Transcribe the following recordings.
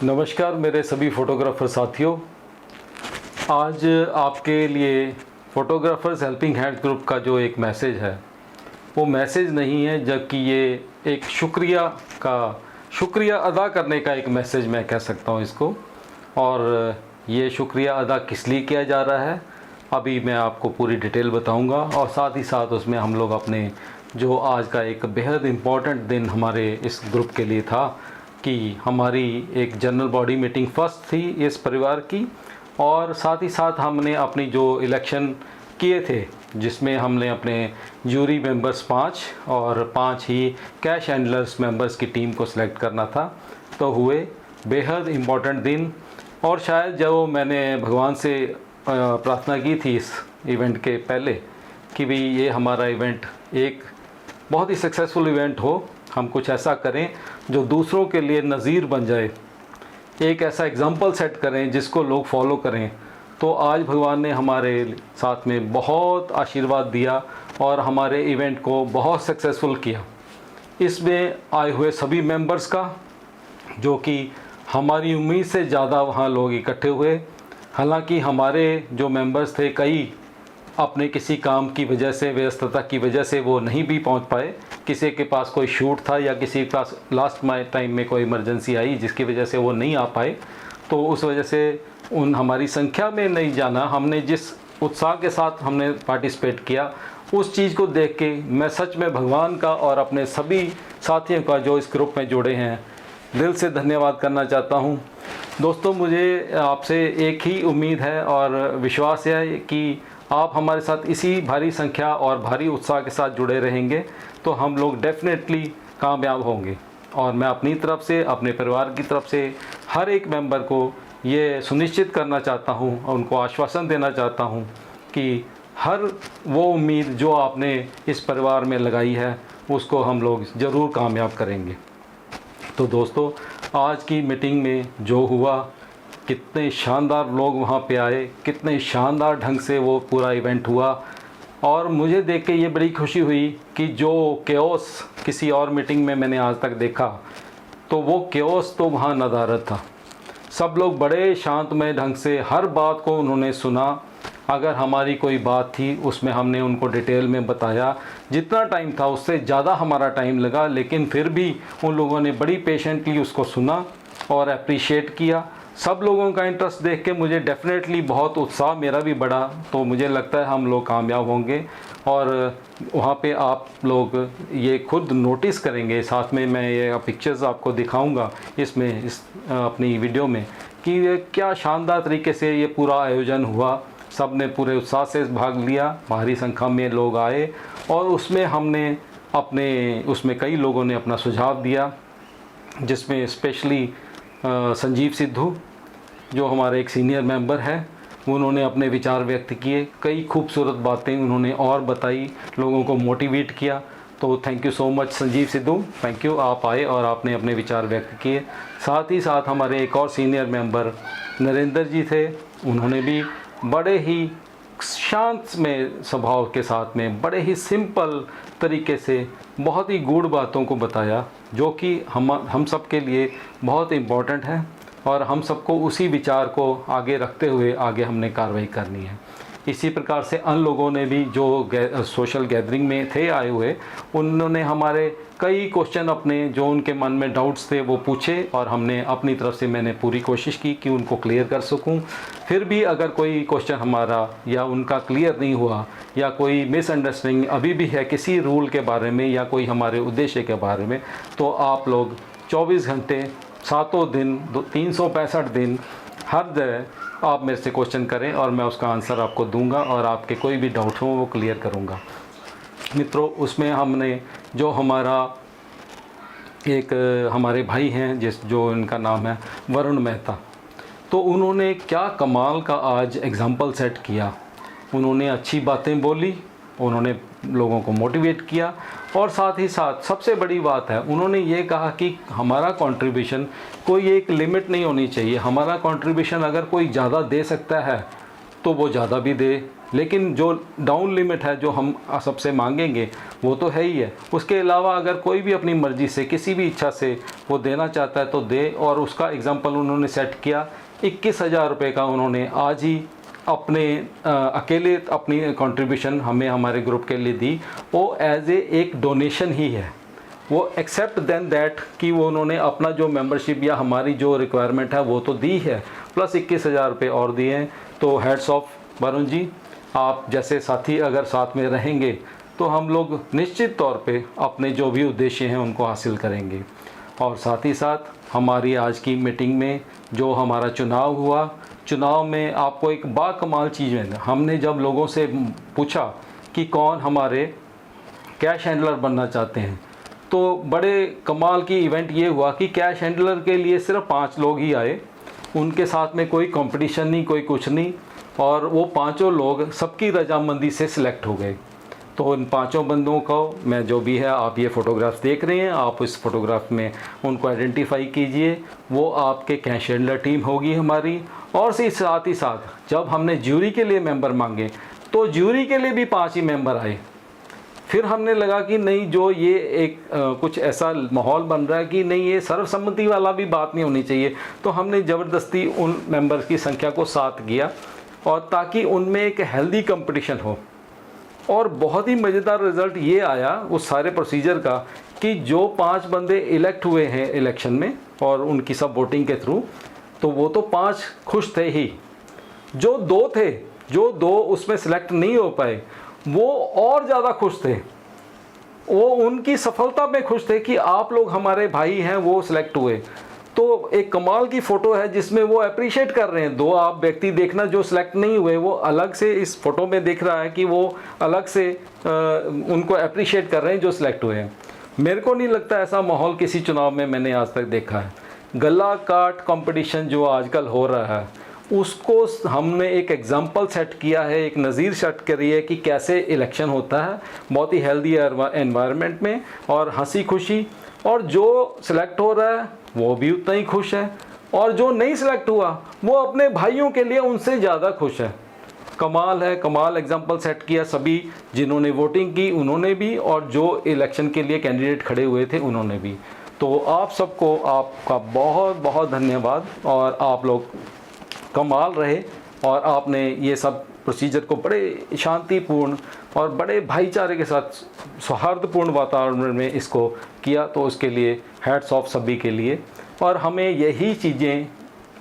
नमस्कार मेरे सभी फ़ोटोग्राफ़र साथियों। आज आपके लिए फ़ोटोग्राफ़र्स हेल्पिंग हैंड ग्रुप का जो एक मैसेज है वो मैसेज नहीं है, जबकि ये एक शुक्रिया अदा करने का एक मैसेज मैं कह सकता हूँ इसको। और ये शुक्रिया अदा किस लिए किया जा रहा है अभी मैं आपको पूरी डिटेल बताऊंगा, और साथ ही साथ उसमें हम लोग अपने जो आज का एक बेहद इम्पॉर्टेंट दिन हमारे इस ग्रुप के लिए था कि हमारी एक जनरल बॉडी मीटिंग फर्स्ट थी इस परिवार की, और साथ ही साथ हमने अपनी जो इलेक्शन किए थे जिसमें हमने अपने जूरी मेंबर्स 5 और 5 ही कैश हैंडलर्स मेंबर्स की टीम को सिलेक्ट करना था। तो हुए बेहद इम्पॉर्टेंट दिन, और शायद जब मैंने भगवान से प्रार्थना की थी इस इवेंट के पहले कि भाई ये हमारा इवेंट एक बहुत ही सक्सेसफुल इवेंट हो, हम कुछ ऐसा करें जो दूसरों के लिए नज़ीर बन जाए, एक ऐसा एग्ज़ाम्पल सेट करें जिसको लोग फॉलो करें। तो आज भगवान ने हमारे साथ में बहुत आशीर्वाद दिया और हमारे इवेंट को बहुत सक्सेसफुल किया। इसमें आए हुए सभी मेंबर्स का, जो कि हमारी उम्मीद से ज़्यादा वहाँ लोग इकट्ठे हुए। हालांकि हमारे जो मेंबर्स थे कई अपने किसी काम की वजह से, व्यस्तता की वजह से वो नहीं भी पहुंच पाए। किसी के पास कोई शूट था या किसी के पास लास्ट टाइम में कोई इमरजेंसी आई जिसकी वजह से वो नहीं आ पाए। तो उस वजह से उन हमारी संख्या में नहीं जाना, हमने जिस उत्साह के साथ हमने पार्टिसिपेट किया उस चीज़ को देख के मैं सच में भगवान का और अपने सभी साथियों का जो इस ग्रुप में जुड़े हैं दिल से धन्यवाद करना चाहता हूँ। दोस्तों, मुझे आपसे एक ही उम्मीद है और विश्वास है कि आप हमारे साथ इसी भारी संख्या और भारी उत्साह के साथ जुड़े रहेंगे तो हम लोग डेफिनेटली कामयाब होंगे। और मैं अपनी तरफ से, अपने परिवार की तरफ से हर एक मेंबर को ये सुनिश्चित करना चाहता हूँ और उनको आश्वासन देना चाहता हूँ कि हर वो उम्मीद जो आपने इस परिवार में लगाई है उसको हम लोग ज़रूर कामयाब करेंगे। तो दोस्तों, आज की मीटिंग में जो हुआ, कितने शानदार लोग वहाँ पे आए, कितने शानदार ढंग से वो पूरा इवेंट हुआ, और मुझे देख के ये बड़ी खुशी हुई कि जो केओस किसी और मीटिंग में मैंने आज तक देखा तो वो केओस तो वहाँ नदारद था। सब लोग बड़े शांतमय ढंग से हर बात को उन्होंने सुना। अगर हमारी कोई बात थी उसमें हमने उनको डिटेल में बताया, जितना टाइम था उससे ज़्यादा हमारा टाइम लगा, लेकिन फिर भी उन लोगों ने बड़ी पेशेंटली उसको सुना और अप्रिशिएट किया। सब लोगों का इंटरेस्ट देख के मुझे डेफिनेटली बहुत उत्साह मेरा भी बढ़ा। तो मुझे लगता है हम लोग कामयाब होंगे और वहाँ पे आप लोग ये खुद नोटिस करेंगे। साथ में मैं ये पिक्चर्स आपको दिखाऊंगा इसमें, इस अपनी वीडियो में, कि ये क्या शानदार तरीके से ये पूरा आयोजन हुआ। सब ने पूरे उत्साह से भाग लिया, भारी संख्या में लोग आए और उसमें हमने उसमें कई लोगों ने अपना सुझाव दिया, जिसमें स्पेशली संजीव सिद्धू जो हमारे एक सीनियर मेंबर हैं, उन्होंने अपने विचार व्यक्त किए, कई खूबसूरत बातें उन्होंने और बताई, लोगों को मोटिवेट किया। तो thank you so much Sanjeev Sidhu, thank you, आप आए और आपने अपने विचार व्यक्त किए। साथ ही साथ हमारे एक और सीनियर मेंबर नरेंद्र जी थे, उन्होंने भी बड़े ही शांत में स्वभाव के साथ में बड़े ही सिंपल तरीके से बहुत ही गूढ़ बातों को बताया, जो कि हम सब के लिए बहुत इम्पोर्टेंट है और हम सबको उसी विचार को आगे रखते हुए आगे हमने कार्रवाई करनी है। इसी प्रकार से अन्य लोगों ने भी जो सोशल गैदरिंग में थे आए हुए, उन्होंने हमारे कई क्वेश्चन अपने जो उनके मन में डाउट्स थे वो पूछे और हमने अपनी तरफ से मैंने पूरी कोशिश की कि उनको क्लियर कर सकूं। फिर भी अगर कोई क्वेश्चन हमारा या उनका क्लियर नहीं हुआ या कोई मिसअंडरस्टैंडिंग अभी भी है किसी रूल के बारे में या कोई हमारे उद्देश्य के बारे में, तो आप लोग 24 घंटे 7 दिन 365 दिन हर जगह आप मेरे से क्वेश्चन करें और मैं उसका आंसर आपको दूंगा और आपके कोई भी डाउट हो वो क्लियर करूंगा। मित्रों, उसमें हमने जो हमारे भाई हैं जो इनका नाम है वरुण मेहता, तो उन्होंने क्या कमाल का आज एग्ज़ाम्पल सेट किया। उन्होंने अच्छी बातें बोली, उन्होंने लोगों को मोटिवेट किया और साथ ही साथ सबसे बड़ी बात है उन्होंने ये कहा कि हमारा कंट्रीब्यूशन कोई एक लिमिट नहीं होनी चाहिए। हमारा कंट्रीब्यूशन अगर कोई ज़्यादा दे सकता है तो वो ज़्यादा भी दे, लेकिन जो डाउन लिमिट है जो हम सबसे मांगेंगे वो तो है ही है। उसके अलावा अगर कोई भी अपनी मर्ज़ी से किसी भी इच्छा से वो देना चाहता है तो दे। और उसका एग्ज़ाम्पल उन्होंने सेट किया, 21,000 रुपये का उन्होंने आज ही अपने अकेले अपनी कंट्रीब्यूशन हमें हमारे ग्रुप के लिए दी। वो एज एक डोनेशन ही है, वो एक्सेप्ट देन दैट कि वो उन्होंने अपना जो मेंबरशिप या हमारी जो रिक्वायरमेंट है वो तो दी है, प्लस 21,000 रुपये और दिए हैं। तो हेड्स ऑफ वरुण जी, आप जैसे साथी अगर साथ में रहेंगे तो हम लोग निश्चित तौर पे अपने जो भी उद्देश्य हैं उनको हासिल करेंगे। और साथ ही साथ हमारी आज की मीटिंग में जो हमारा चुनाव हुआ, चुनाव में आपको एक बाकमाल चीज़ है, हमने जब लोगों से पूछा कि कौन हमारे कैश हैंडलर बनना चाहते हैं तो बड़े कमाल की इवेंट ये हुआ कि कैश हैंडलर के लिए सिर्फ 5 लोग ही आए, उनके साथ में कोई कंपटीशन नहीं, कोई कुछ नहीं, और वो 5 लोग सबकी रजामंदी से सिलेक्ट हो गए। तो इन 5 बंदों को मैं जो भी है, आप ये फ़ोटोग्राफ्स देख रहे हैं, आप इस फ़ोटोग्राफ में उनको आइडेंटिफाई कीजिए, वो आपके कैश हैंडलर टीम होगी हमारी। और साथ ही साथ जब हमने ज्यूरी के लिए मेंबर मांगे तो ज्यूरी के लिए भी 5 ही मेंबर आए। फिर हमने लगा कि नहीं, जो ये एक कुछ ऐसा माहौल बन रहा है कि नहीं, ये सर्वसम्मति वाला भी बात नहीं होनी चाहिए, तो हमने ज़बरदस्ती उन मेंबर्स की संख्या को 7 किया, और ताकि उनमें एक हेल्दी कंपटीशन हो। और बहुत ही मज़ेदार रिज़ल्ट ये आया उस सारे प्रोसीजर का कि जो 5 बंदे इलेक्ट हुए हैं इलेक्शन में और उनकी सब वोटिंग के थ्रू, तो वो तो 5 खुश थे ही। जो 2 थे, जो 2 उसमें सेलेक्ट नहीं हो पाए, वो और ज़्यादा खुश थे। वो उनकी सफलता में खुश थे कि आप लोग हमारे भाई हैं, वो सिलेक्ट हुए। तो एक कमाल की फ़ोटो है जिसमें वो अप्रिशिएट कर रहे हैं। 2 आप व्यक्ति देखना जो सिलेक्ट नहीं हुए, वो अलग से इस फ़ोटो में दिख रहा है कि वो अलग से उनको अप्रिशिएट कर रहे हैं जो सिलेक्ट हुए हैं। मेरे को नहीं लगता ऐसा माहौल किसी चुनाव में मैंने आज तक देखा है। गला काट कंपटीशन जो आजकल हो रहा है, उसको हमने एक एग्जाम्पल सेट किया है, एक नज़ीर सेट करी है कि कैसे इलेक्शन होता है बहुत ही हेल्दी एनवायरनमेंट में और हंसी खुशी। और जो सिलेक्ट हो रहा है वो भी उतना ही खुश है, और जो नहीं सिलेक्ट हुआ वो अपने भाइयों के लिए उनसे ज़्यादा खुश है। कमाल है, कमाल एग्जाम्पल सेट किया सभी जिन्होंने वोटिंग की उन्होंने भी, और जो इलेक्शन के लिए कैंडिडेट खड़े हुए थे उन्होंने भी। तो आप सबको आपका बहुत बहुत धन्यवाद, और आप लोग कमाल रहे, और आपने ये सब प्रोसीजर को बड़े शांतिपूर्ण और बड़े भाईचारे के साथ सौहार्दपूर्ण वातावरण में इसको किया। तो उसके लिए हैट्स ऑफ सभी के लिए। और हमें यही चीज़ें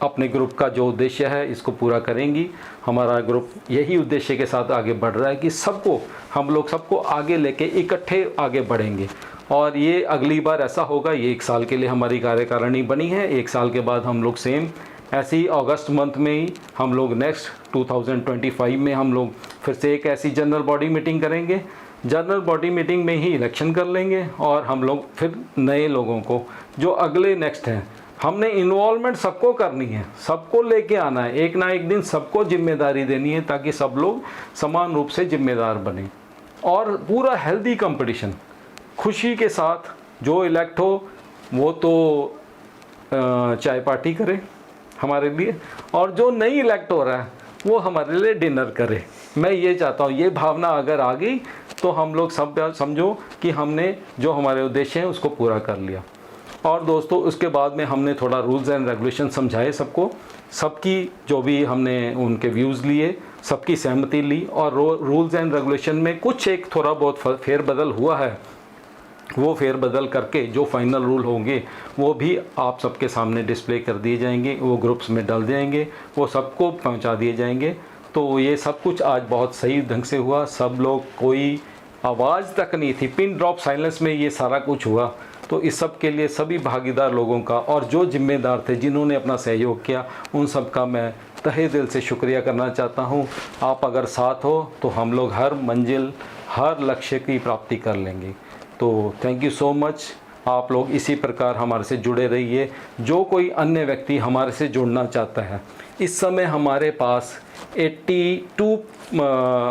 अपने ग्रुप का जो उद्देश्य है इसको पूरा करेंगी। हमारा ग्रुप यही उद्देश्य के साथ आगे बढ़ रहा है कि सबको, हम लोग सबको आगे लेके इकट्ठे आगे बढ़ेंगे। और ये अगली बार ऐसा होगा, ये 1 साल के लिए हमारी कार्यकारिणी बनी है। 1 साल के बाद हम लोग सेम ऐसे ही अगस्त मंथ में ही हम लोग नेक्स्ट 2025 में हम लोग फिर से एक ऐसी जनरल बॉडी मीटिंग करेंगे। जनरल बॉडी मीटिंग में ही इलेक्शन कर लेंगे, और हम लोग फिर नए लोगों को जो अगले नेक्स्ट हैं, हमने इन्वॉल्वमेंट सबको करनी है, सबको लेके आना है। एक ना एक दिन सबको जिम्मेदारी देनी है ताकि सब लोग समान रूप से जिम्मेदार बने, और पूरा हेल्दी कंपटीशन खुशी के साथ। जो इलेक्ट हो वो तो चाय पार्टी करे हमारे लिए, और जो नहीं इलेक्ट हो रहा है वो हमारे लिए डिनर करे। मैं ये चाहता हूँ, ये भावना अगर आ गई तो हम लोग सब समझो कि हमने जो हमारे उद्देश्य हैं उसको पूरा कर लिया। और दोस्तों, उसके बाद में हमने थोड़ा रूल्स एंड रेगुलेशन समझाए सबको, सबकी जो भी हमने उनके व्यूज़ लिए, सबकी सहमति ली, और रूल्स एंड रेगुलेशन में कुछ एक थोड़ा बहुत फेरबदल हुआ है। वो फेरबदल करके जो फाइनल रूल होंगे वो भी आप सबके सामने डिस्प्ले कर दिए जाएंगे, वो ग्रुप्स में डाल जाएंगे, वो सबको पहुंचा दिए जाएंगे। तो ये सब कुछ आज बहुत सही ढंग से हुआ। सब लोग, कोई आवाज़ तक नहीं थी, पिन ड्रॉप साइलेंस में ये सारा कुछ हुआ। तो इस सब के लिए सभी भागीदार लोगों का, और जो जिम्मेदार थे जिन्होंने अपना सहयोग किया, उन सब का मैं तहे दिल से शुक्रिया करना चाहता हूँ। आप अगर साथ हो तो हम लोग हर मंजिल, हर लक्ष्य की प्राप्ति कर लेंगे। तो थैंक यू सो मच। आप लोग इसी प्रकार हमारे से जुड़े रहिए। जो कोई अन्य व्यक्ति हमारे से जुड़ना चाहता है, इस समय हमारे पास 82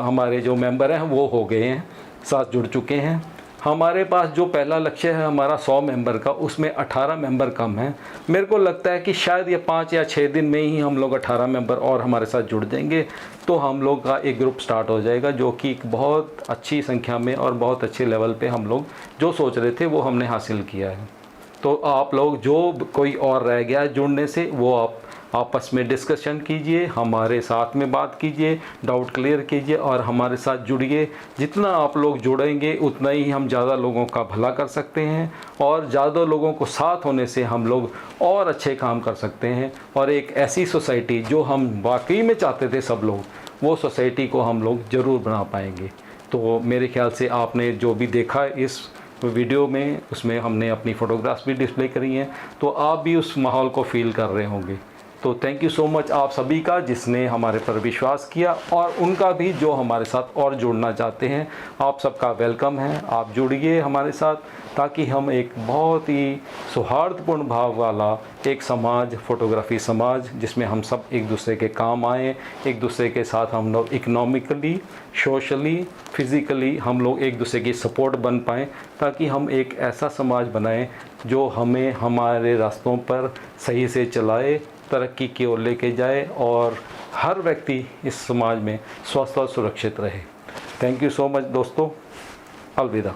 हमारे जो मेंबर हैं वो हो गए हैं, साथ जुड़ चुके हैं। हमारे पास जो पहला लक्ष्य है हमारा 100 मेंबर का, उसमें 18 मेंबर कम हैं। मेरे को लगता है कि शायद ये 5 या 6 दिन में ही हम लोग 18 मेंबर और हमारे साथ जुड़ जाएंगे, तो हम लोग का एक ग्रुप स्टार्ट हो जाएगा, जो कि एक बहुत अच्छी संख्या में और बहुत अच्छे लेवल पे हम लोग जो सोच रहे थे वो हमने हासिल किया है। तो आप लोग जो कोई और रह गया है जुड़ने से, वो आप आपस में डिस्कशन कीजिए, हमारे साथ में बात कीजिए, डाउट क्लियर कीजिए और हमारे साथ जुड़िए। जितना आप लोग जुड़ेंगे उतना ही हम ज़्यादा लोगों का भला कर सकते हैं, और ज़्यादा लोगों को साथ होने से हम लोग और अच्छे काम कर सकते हैं, और एक ऐसी सोसाइटी जो हम वाकई में चाहते थे सब लोग, वो सोसाइटी को हम लोग ज़रूर बना पाएंगे। तो मेरे ख्याल से आपने जो भी देखा इस वीडियो में, उसमें हमने अपनी फ़ोटोग्राफ्स भी डिस्प्ले करी हैं, तो आप भी उस माहौल को फ़ील कर रहे होंगे। तो थैंक यू सो मच आप सभी का जिसने हमारे पर विश्वास किया, और उनका भी जो हमारे साथ और जुड़ना चाहते हैं। आप सबका वेलकम है, आप जुड़िए हमारे साथ, ताकि हम एक बहुत ही सौहार्दपूर्ण भाव वाला एक समाज, फ़ोटोग्राफ़ी समाज, जिसमें हम सब एक दूसरे के काम आएँ, एक दूसरे के साथ हम लोग इकोनॉमिकली, सोशली, फिज़िकली हम लोग एक दूसरे की सपोर्ट बन पाएँ, ताकि हम एक ऐसा समाज बनाएं जो हमें हमारे रास्तों पर सही से चलाए, तरक्की की ओर लेके जाए, और हर व्यक्ति इस समाज में स्वस्थ और सुरक्षित रहे। थैंक यू सो मच दोस्तों, अलविदा।